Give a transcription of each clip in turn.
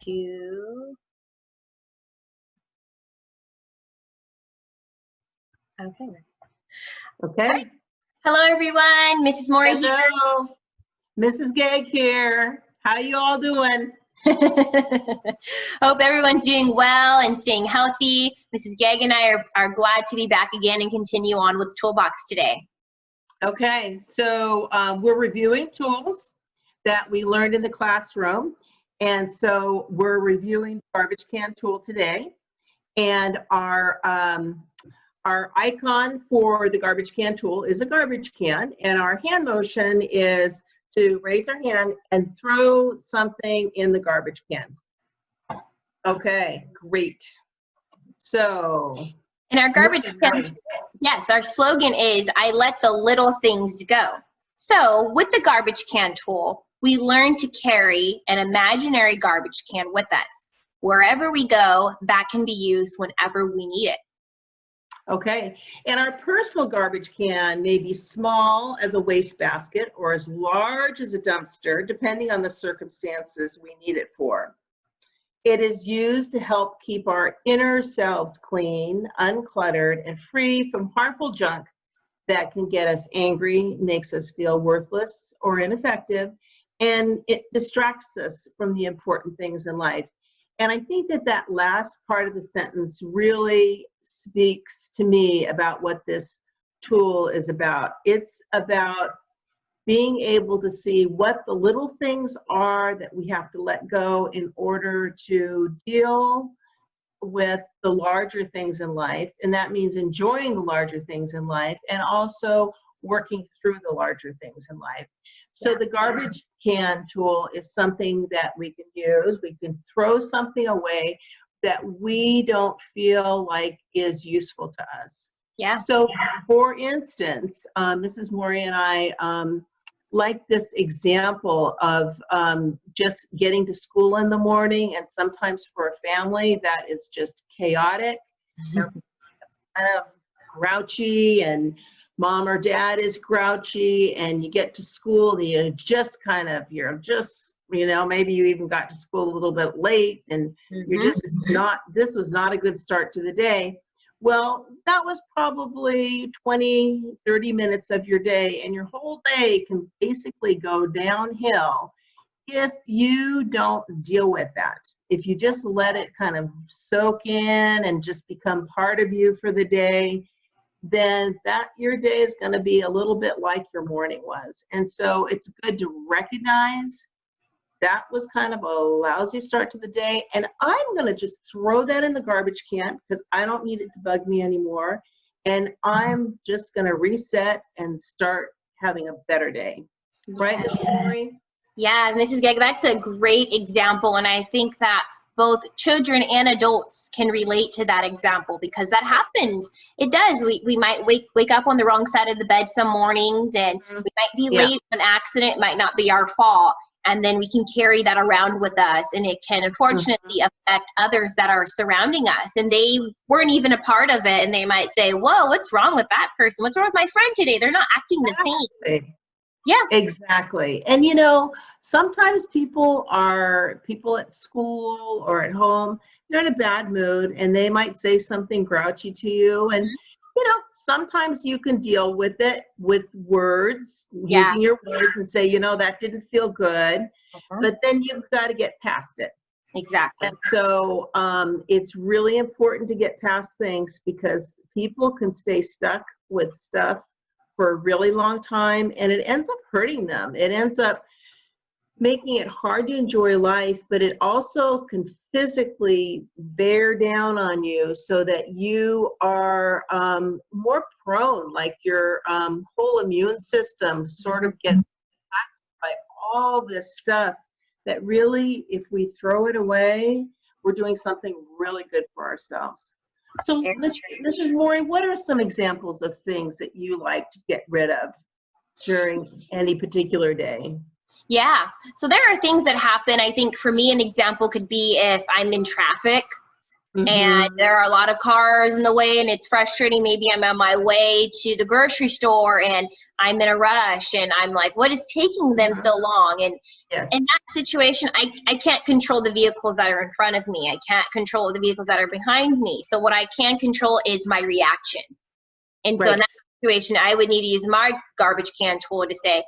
to, okay. Okay. Hello, everyone. Mrs. Mori here. Hello. Mrs. Gegg here. How you all doing? Hope everyone's doing well and staying healthy. Mrs. Gegg and I are glad to be back again and continue on with Toolbox today. Okay, so we're reviewing tools that we learned in the classroom. And so we're reviewing the garbage can tool today. And our icon for the garbage can tool is a garbage can. And our hand motion is to raise our hand and throw something in the garbage can. Okay, great. So. And our garbage can, yes, our slogan is, I let the little things go. So with the garbage can tool, we learn to carry an imaginary garbage can with us. Wherever we go, that can be used whenever we need it. Okay, and our personal garbage can may be small as a wastebasket or as large as a dumpster, depending on the circumstances we need it for. It is used to help keep our inner selves clean, uncluttered, and free from harmful junk that can get us angry, makes us feel worthless or ineffective, and it distracts us from the important things in life. And I think that that last part of the sentence really speaks to me about what this tool is about. It's about being able to see what the little things are that we have to let go in order to deal with the larger things in life. And that means enjoying the larger things in life and also working through the larger things in life. So the garbage can tool is something that we can use. We can throw something away that we don't feel like is useful to us. Yeah. So for instance, Mrs. Mori and I like this example of just getting to school in the morning, and sometimes for a family that is just chaotic, kind of grouchy, and mom or dad is grouchy, and you get to school and you're just, you know, maybe you even got to school a little bit late and you're just not, this was not a good start to the day. Well, that was probably 20, 30 minutes of your day, and your whole day can basically go downhill if you don't deal with that. If you just let it kind of soak in and just become part of you for the day, then your day is going to be a little bit like your morning was. And so it's good to recognize that was kind of a lousy start to the day, and I'm going to just throw that in the garbage can because I don't need it to bug me anymore, and I'm just going to reset and start having a better day. Right, Mrs. Mori? Yeah, Mrs. Gegg, that's a great example, and I think that both children and adults can relate to that example because that happens. It does. We might wake up on the wrong side of the bed some mornings, and we might be late. An accident might not be our fault. And then we can carry that around with us, and it can unfortunately affect others that are surrounding us, and they weren't even a part of it, and they might say, whoa, what's wrong with that person? What's wrong with my friend today? They're not acting the same. Yeah. Exactly. And you know, sometimes people at school or at home, they're in a bad mood and they might say something grouchy to you, and you know, sometimes you can deal with it with words, using your words, and say, you know, that didn't feel good, but then you've got to get past it. Exactly. And so it's really important to get past things because people can stay stuck with stuff for a really long time, and it ends up hurting them. It ends up making it hard to enjoy life, but it also can physically bear down on you so that you are more prone, like your whole immune system sort of gets impacted by all this stuff that really, if we throw it away, we're doing something really good for ourselves. So Mrs. Mori, what are some examples of things that you like to get rid of during any particular day? Yeah, so there are things that happen. I think for me, an example could be if I'm in traffic, and there are a lot of cars in the way and it's frustrating. Maybe I'm on my way to the grocery store and I'm in a rush and I'm like, what is taking them so long? And in that situation, I can't control the vehicles that are in front of me. I can't control the vehicles that are behind me. So what I can control is my reaction. And so in that situation, I would need to use my garbage can tool to say,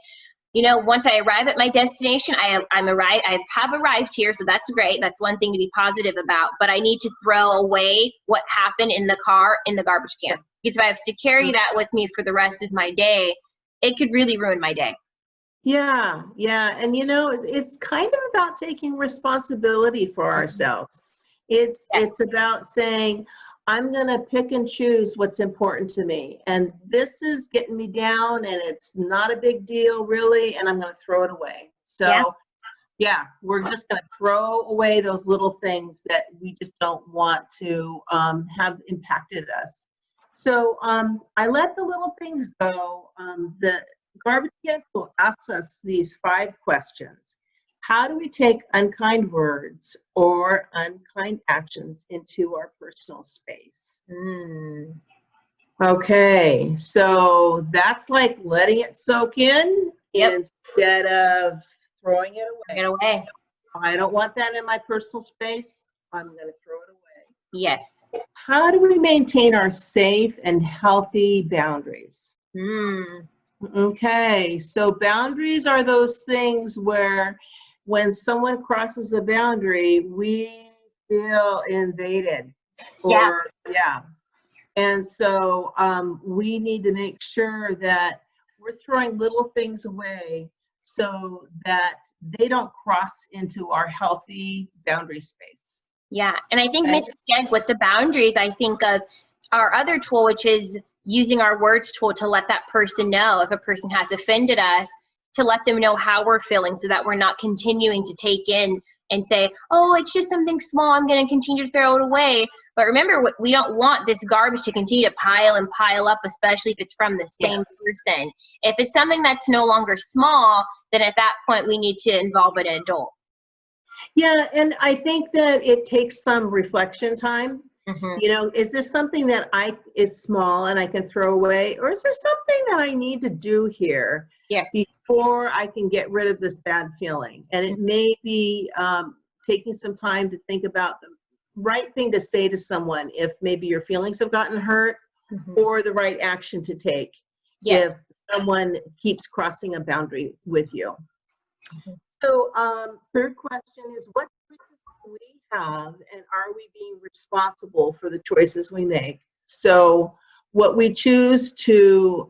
you know, once I arrive at my destination, I have arrived here, so that's great. That's one thing to be positive about. But I need to throw away what happened in the car in the garbage can. Because if I have to carry that with me for the rest of my day, it could really ruin my day. Yeah, yeah. And you know, it's kind of about taking responsibility for ourselves. It's about saying, I'm going to pick and choose what's important to me. And this is getting me down and it's not a big deal really, and I'm going to throw it away. So yeah, we're just going to throw away those little things that we just don't want to have impacted us. So I let the little things go. The garbage can will ask us these 5 questions. How do we take unkind words or unkind actions into our personal space? Okay, so that's like letting it soak in instead of throwing it away. I don't want that in my personal space. I'm going to throw it away. Yes. How do we maintain our safe and healthy boundaries? Okay, so boundaries are those things where when someone crosses a boundary, we feel invaded. And so we need to make sure that we're throwing little things away so that they don't cross into our healthy boundary space. Yeah, and I think Mrs. Gegg, with the boundaries, I think of our other tool, which is using our words tool to let that person know if a person has offended us, to let them know how we're feeling so that we're not continuing to take in and say, oh, it's just something small, I'm going to continue to throw it away. But remember, we don't want this garbage to continue to pile and pile up, especially if it's from the same person. If it's something that's no longer small, then at that point we need to involve an adult. Yeah, and I think that it takes some reflection time. You know, is this something that is small and I can throw away, or is there something that I need to do here before I can get rid of this bad feeling? And it may be taking some time to think about the right thing to say to someone if maybe your feelings have gotten hurt, or the right action to take if someone keeps crossing a boundary with you. So third question is, what choices do we have, and are we being responsible for the choices we make? So what we choose to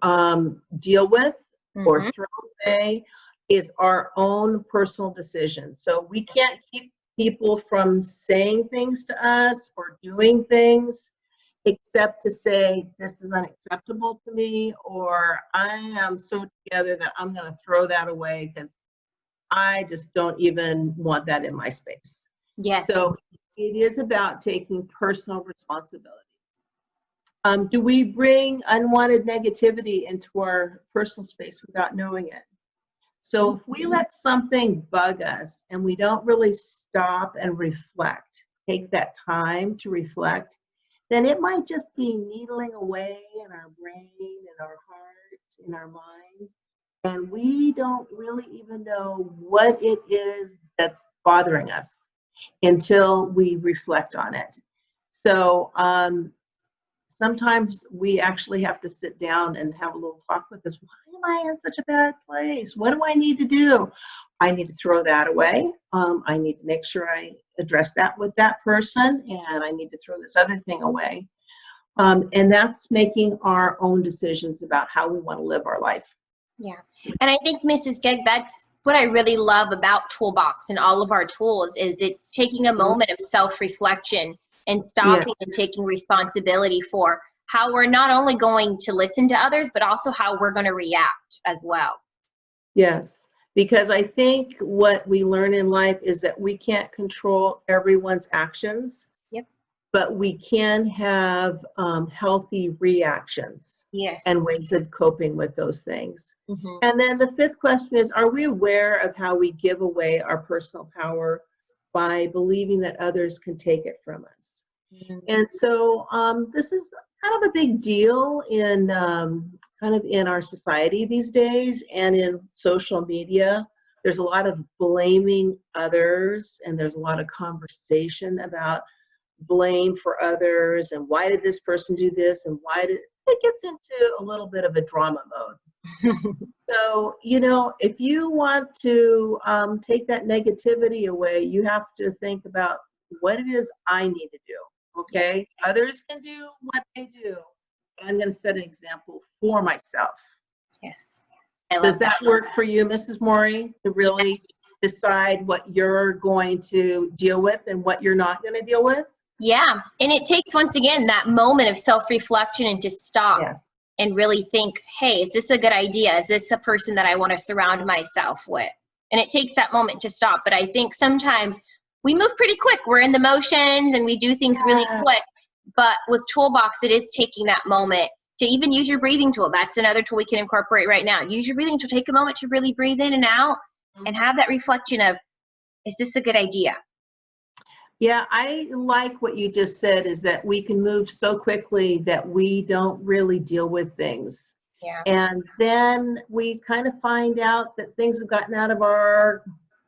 deal with or throw away is our own personal decision. So we can't keep people from saying things to us or doing things except to say, this is unacceptable to me, or I am so together that I'm going to throw that away because I just don't even want that in my space. So it is about taking personal responsibility. Do we bring unwanted negativity into our personal space without knowing it? So if we let something bug us and we don't really stop and reflect, take that time to reflect, then it might just be needling away in our brain, in our heart, in our mind. And we don't really even know what it is that's bothering us until we reflect on it. So sometimes we actually have to sit down and have a little talk with us. Why am I in such a bad place? What do I need to do? I need to throw that away. I need to make sure I address that with that person, and I need to throw this other thing away. And that's making our own decisions about how we want to live our life. Yeah. And I think, Mrs. Gegg, that's what I really love about Toolbox and all of our tools is it's taking a moment of self-reflection and stopping and taking responsibility for how we're not only going to listen to others, but also how we're going to react as well. Yes, because I think what we learn in life is that we can't control everyone's actions. But we can have healthy reactions and ways of coping with those things. And then the fifth question is, are we aware of how we give away our personal power by believing that others can take it from us? And so this is kind of a big deal in kind of in our society these days and in social media. There's a lot of blaming others, and there's a lot of conversation about blame for others and why did this person do this and why did it gets into a little bit of a drama mode. So, you know, if you want to take that negativity away, you have to think about what it is I need to do. Okay, others can do what they do, but I'm going to set an example for myself. Yes. Does that work for you, Mrs. Mori, to really decide what you're going to deal with and what you're not going to deal with? Yeah, and it takes, once again, that moment of self-reflection and to stop and really think, hey, is this a good idea? Is this a person that I want to surround myself with? And it takes that moment to stop. But I think sometimes we move pretty quick. We're in the motions and we do things really quick. But with Toolbox, it is taking that moment to even use your breathing tool. That's another tool we can incorporate right now. Use your breathing tool. Take a moment to really breathe in and out and have that reflection of, is this a good idea? Yeah, I like what you just said, is that we can move so quickly that we don't really deal with things. Yeah. And then we kind of find out that things have gotten out of our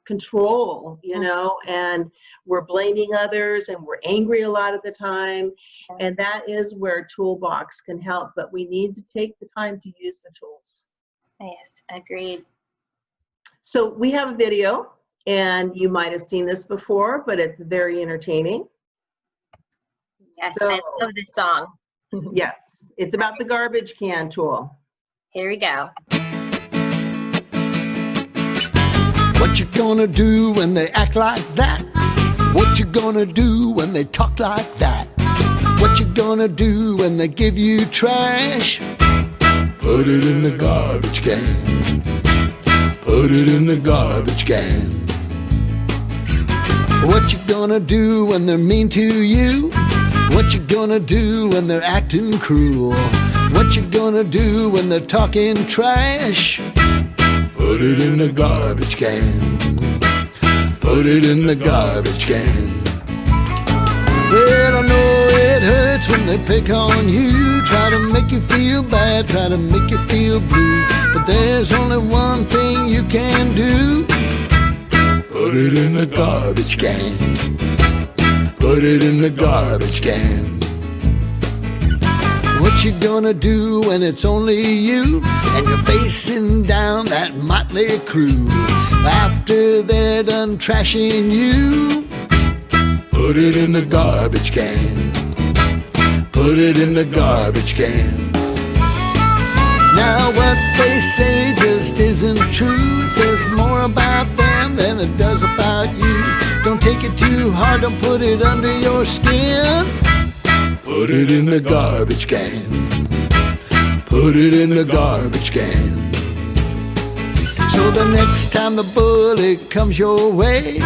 control, you know, and we're blaming others and we're angry a lot of the time. And that is where Toolbox can help, but we need to take the time to use the tools. Yes, agreed. So we have a video, and you might have seen this before, but it's very entertaining. Yes, so, I love this song. Yes, it's about the garbage can tool. Here we go. What you gonna do when they act like that? What you gonna do when they talk like that? What you gonna do when they give you trash? Put it in the garbage can. Put it in the garbage can. What you gonna do when they're mean to you? What you gonna do when they're acting cruel? What you gonna do when they're talking trash? Put it in the garbage can. Put it in the garbage can. Well, I know it hurts when they pick on you, try to make you feel bad, try to make you feel blue. But there's only one thing you can do. Put it in the garbage can. Put it in the garbage can. What you gonna do when it's only you and you're facing down that motley crew after they're done trashing you? Put it in the garbage can. Put it in the garbage can. Now what they say just isn't true. It says more about them than it does about you. Don't take it too hard, don't put it under your skin. Put it in the garbage can. Put it in the garbage can. So the next time the bullet comes your way,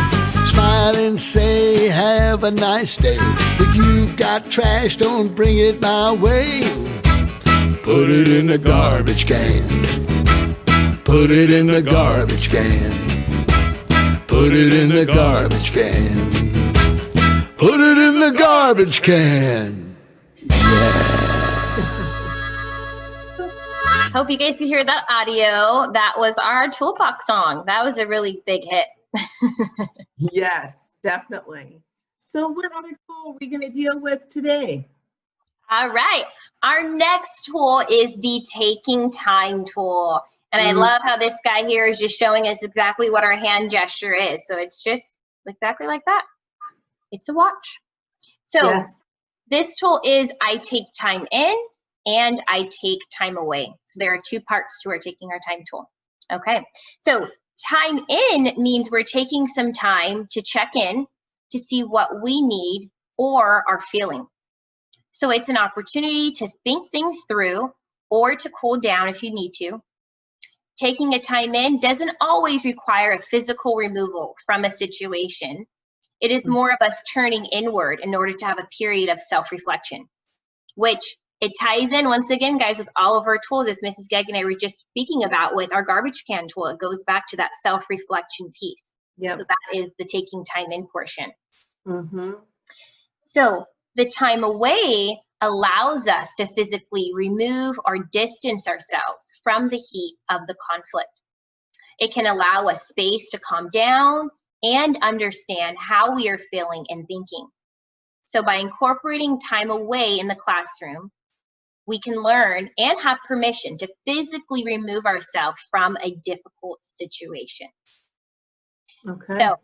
smile and say, have a nice day. If you've got trash, don't bring it my way. Put it in the garbage can. Put it in the garbage can. Put it in the garbage can. Put it in the garbage can. Hope you guys can hear that audio. That was our Toolbox song. That was a really big hit. Yes, definitely. So what other tool are we going to deal with today? All right. Our next tool is the taking time tool. And I love how this guy here is just showing us exactly what our hand gesture is. So it's just exactly like that. It's a watch. So this tool is I take time in and I take time away. So there are two parts to our taking our time tool. Okay. So time in means we're taking some time to check in to see what we need or are feeling. So it's an opportunity to think things through or to cool down if you need to. Taking a time in doesn't always require a physical removal from a situation. It is more of us turning inward in order to have a period of self-reflection, which it ties in once again, guys, with all of our tools, as Mrs. Gegg and I were just speaking about with our garbage can tool. It goes back to that self-reflection piece. So that is the taking time in portion. So The time away allows us to physically remove or distance ourselves from the heat of the conflict. It can allow us space to calm down and understand how we are feeling and thinking. So by incorporating time away in the classroom, we can learn and have permission to physically remove ourselves from a difficult situation. Okay. So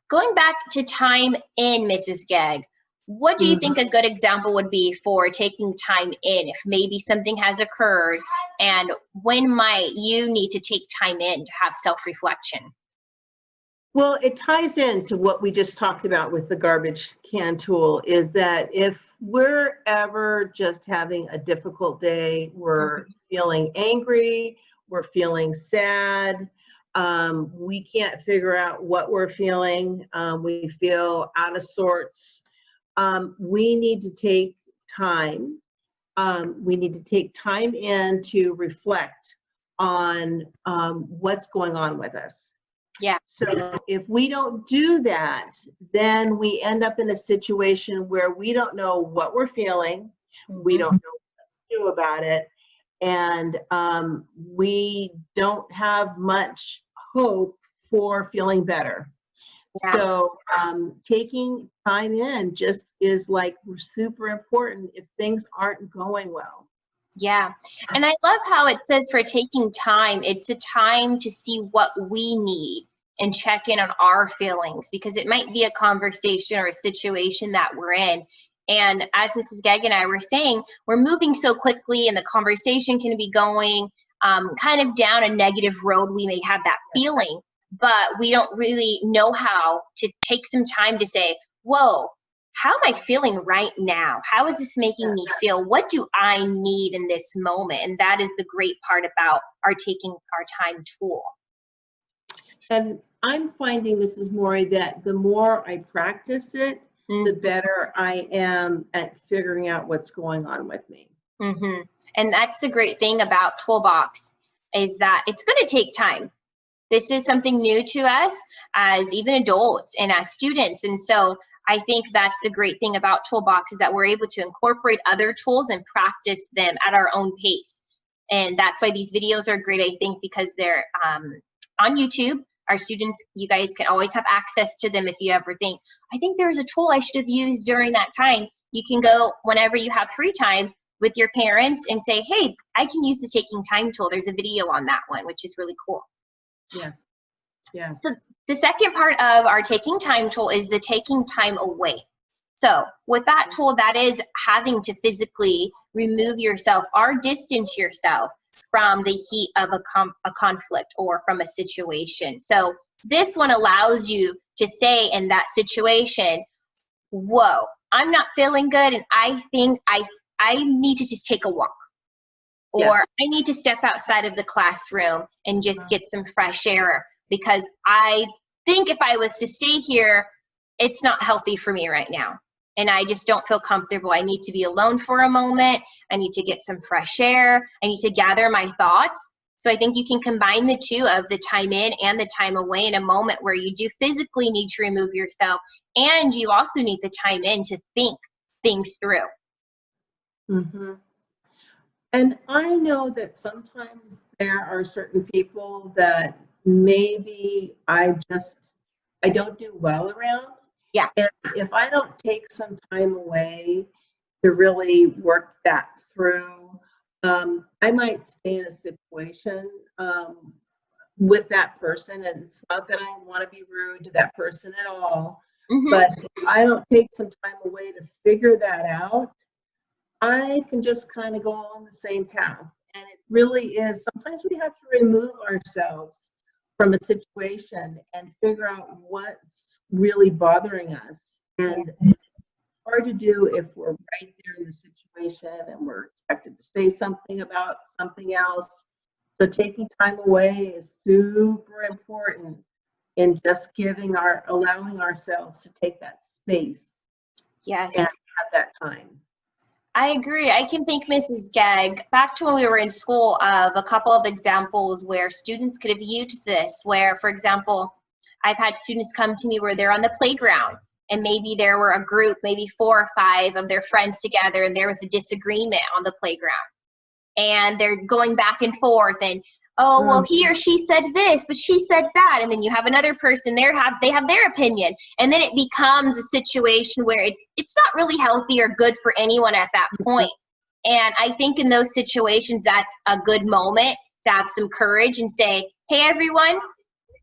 going back to time in, Mrs. Gegg, what do you think a good example would be for taking time in if maybe something has occurred, and when might you need to take time in to have self-reflection? Well, it ties into what we just talked about with the garbage can tool, is that if we're ever just having a difficult day, we're feeling angry, we're feeling sad, we can't figure out what we're feeling, we feel out of sorts, we need to take time. We need to take time in to reflect on what's going on with us. Yeah. So if we don't do that, then we end up in a situation where we don't know what we're feeling, we don't know what to do about it, and we don't have much hope for feeling better. Yeah. So taking time in just is like super important if things aren't going well. Yeah. And I love how it says for taking time, it's a time to see what we need and check in on our feelings, because it might be a conversation or a situation that we're in. And as Mrs. Gegg and I were saying, we're moving so quickly and the conversation can be going kind of down a negative road. We may have that feeling, but we don't really know how to take some time to say, whoa, how am I feeling right now? How is this making me feel? What do I need in this moment? And that is the great part about our taking our time tool. And I'm finding, Mrs. Mori, that the more I practice it, the better I am at figuring out what's going on with me. And that's the great thing about Toolbox, is that it's going to take time. This is something new to us as even adults and as students. And so I think that's the great thing about Toolbox, is that we're able to incorporate other tools and practice them at our own pace. And that's why these videos are great, I think, because they're on YouTube. Our students, you guys can always have access to them if you ever think, I think there's a tool I should have used during that time. You can go whenever you have free time with your parents and say, hey, I can use the taking time tool. There's a video on that one, which is really cool. Yes. Yes. So the second part of our taking time tool is the taking time away. So with that tool, that is having to physically remove yourself or distance yourself from the heat of a conflict or from a situation. So this one allows you to say in that situation, whoa, I'm not feeling good, and I think I need to just take a walk. Or I need to step outside of the classroom and just get some fresh air, because I think if I was to stay here, it's not healthy for me right now. And I just don't feel comfortable. I need to be alone for a moment. I need to get some fresh air. I need to gather my thoughts. So I think you can combine the two, of the time in and the time away, in a moment where you do physically need to remove yourself, and you also need the time in to think things through. And I know that sometimes there are certain people that maybe I don't do well around. Yeah. And if I don't take some time away to really work that through, I might stay in a situation with that person. And it's not that I want to be rude to that person at all, but if I don't take some time away to figure that out, I can just kind of go on the same path. And it really is, sometimes we have to remove ourselves from a situation and figure out what's really bothering us. And it's hard to do if we're right there in the situation and we're expected to say something about something else. So taking time away is super important in just allowing ourselves to take that space. Yes. And have that time. I agree. I can think, Mrs. Gegg, back to when we were in school, of a couple of examples where students could have used this, where, for example, I've had students come to me where they're on the playground and maybe there were a group, maybe 4 or 5 of their friends together, and there was a disagreement on the playground. And they're going back and forth, and oh, well, he or she said this, but she said that. And then you have another person there, they have their opinion. And then it becomes a situation where it's not really healthy or good for anyone at that point. And I think in those situations, that's a good moment to have some courage and say, hey, everyone,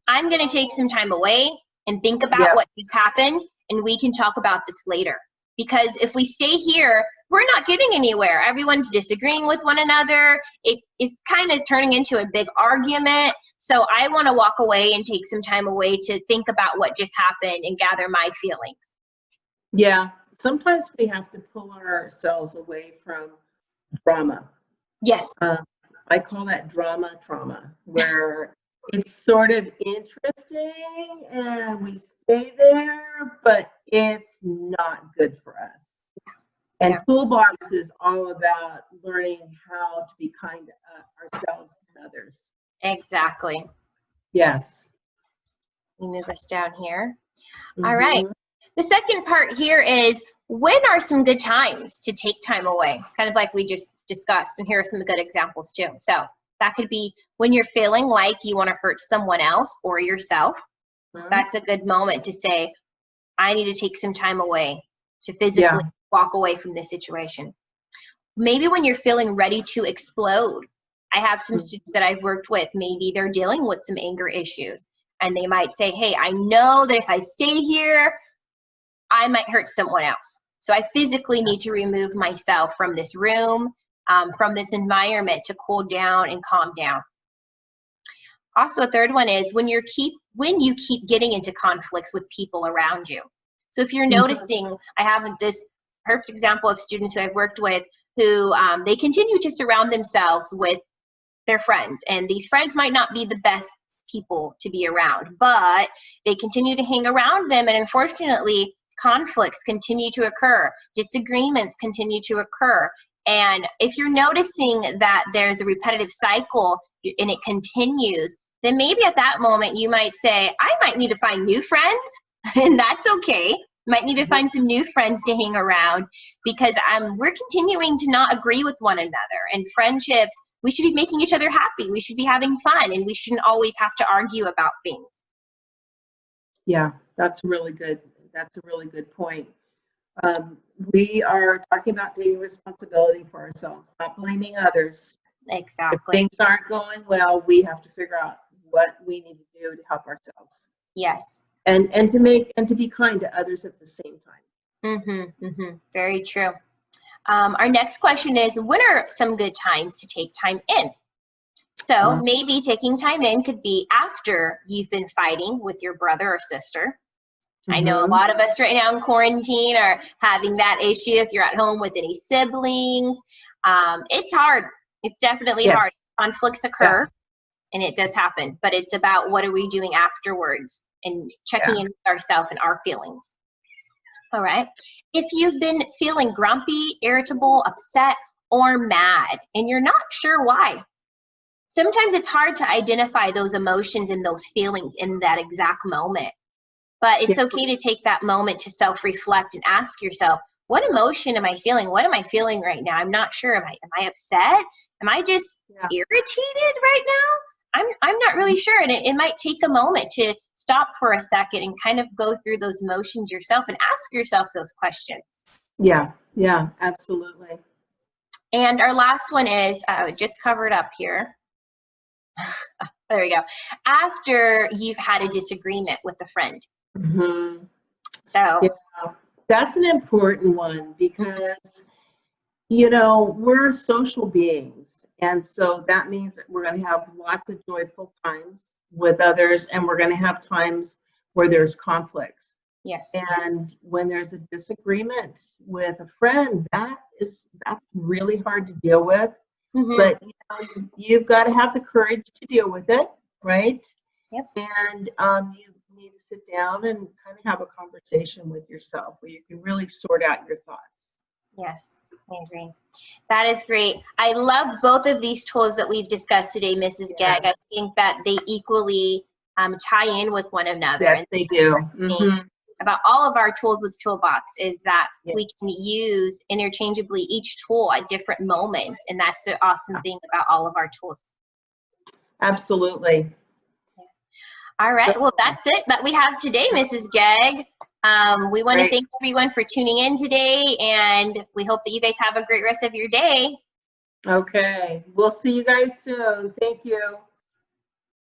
I'm going to take some time away and think about what just happened, and we can talk about this later. Because if we stay here, we're not getting anywhere. Everyone's disagreeing with one another. It's kind of turning into a big argument. So I want to walk away and take some time away to think about what just happened and gather my feelings. Yeah, sometimes we have to pull ourselves away from drama. Yes. I call that drama trauma, where it's sort of interesting and we stay there, but it's not good for us. And Toolbox is all about learning how to be kind to ourselves and others. Exactly. Yes. Let me move us down here. All right. The second part here is, when are some good times to take time away? Kind of like we just discussed, and here are some good examples too. So that could be when you're feeling like you want to hurt someone else or yourself. That's a good moment to say, I need to take some time away to physically walk away from this situation. Maybe when you're feeling ready to explode. I have some students that I've worked with, maybe they're dealing with some anger issues, and they might say, hey, I know that if I stay here, I might hurt someone else. So I physically need to remove myself from this room, from this environment, to cool down and calm down. Also, a third one is when you keep getting into conflicts with people around you. So if you're noticing, I have this perfect example of students who I've worked with who they continue to surround themselves with their friends, and these friends might not be the best people to be around, but they continue to hang around them, and unfortunately conflicts continue to occur, disagreements continue to occur. And if you're noticing that there's a repetitive cycle and it continues, then maybe at that moment you might say, I might need to find new friends, and that's okay. Might need to find some new friends to hang around, because we're continuing to not agree with one another. And friendships, we should be making each other happy. We should be having fun, and we shouldn't always have to argue about things. Yeah, that's really good. That's a really good point. We are talking about taking responsibility for ourselves, not blaming others. Exactly. If things aren't going well, we have to figure out what we need to do to help ourselves. Yes. And to be kind to others at the same time. Very true. Our next question is, when are some good times to take time in? So maybe taking time in could be after you've been fighting with your brother or sister. I know a lot of us right now in quarantine are having that issue. If you're at home with any siblings, it's hard. It's definitely hard. Conflicts occur, and it does happen. But it's about what are we doing afterwards and checking in with ourselves and our feelings. All right. If you've been feeling grumpy, irritable, upset, or mad, and you're not sure why, sometimes it's hard to identify those emotions and those feelings in that exact moment. But it's okay to take that moment to self-reflect and ask yourself, what emotion am I feeling? What am I feeling right now? I'm not sure. Am I upset? Am I just irritated right now? I'm not really sure. And it might take a moment to stop for a second and kind of go through those emotions yourself and ask yourself those questions. Yeah, absolutely. And our last one is, just covered up here. There we go. After you've had a disagreement with a friend. So that's an important one, because we're social beings, and so that means that we're going to have lots of joyful times with others, and we're going to have times where there's conflicts. Yes. And when there's a disagreement with a friend, that's really hard to deal with. But you've got to have the courage to deal with it, right? Yes. And you need to sit down and kind of have a conversation with yourself where you can really sort out your thoughts. Yes, I agree. That is great. I love both of these tools that we've discussed today, Mrs. Gegg. I think that they equally tie in with one another. Yes, they do. about all of our tools with Toolbox is that Yeah. we can use interchangeably each tool at different moments. And that's the awesome thing about all of our tools. Absolutely. All right, well, that's it that we have today, Mrs. Gegg. We want to thank everyone for tuning in today, and we hope that you guys have a great rest of your day. Okay, we'll see you guys soon. Thank you.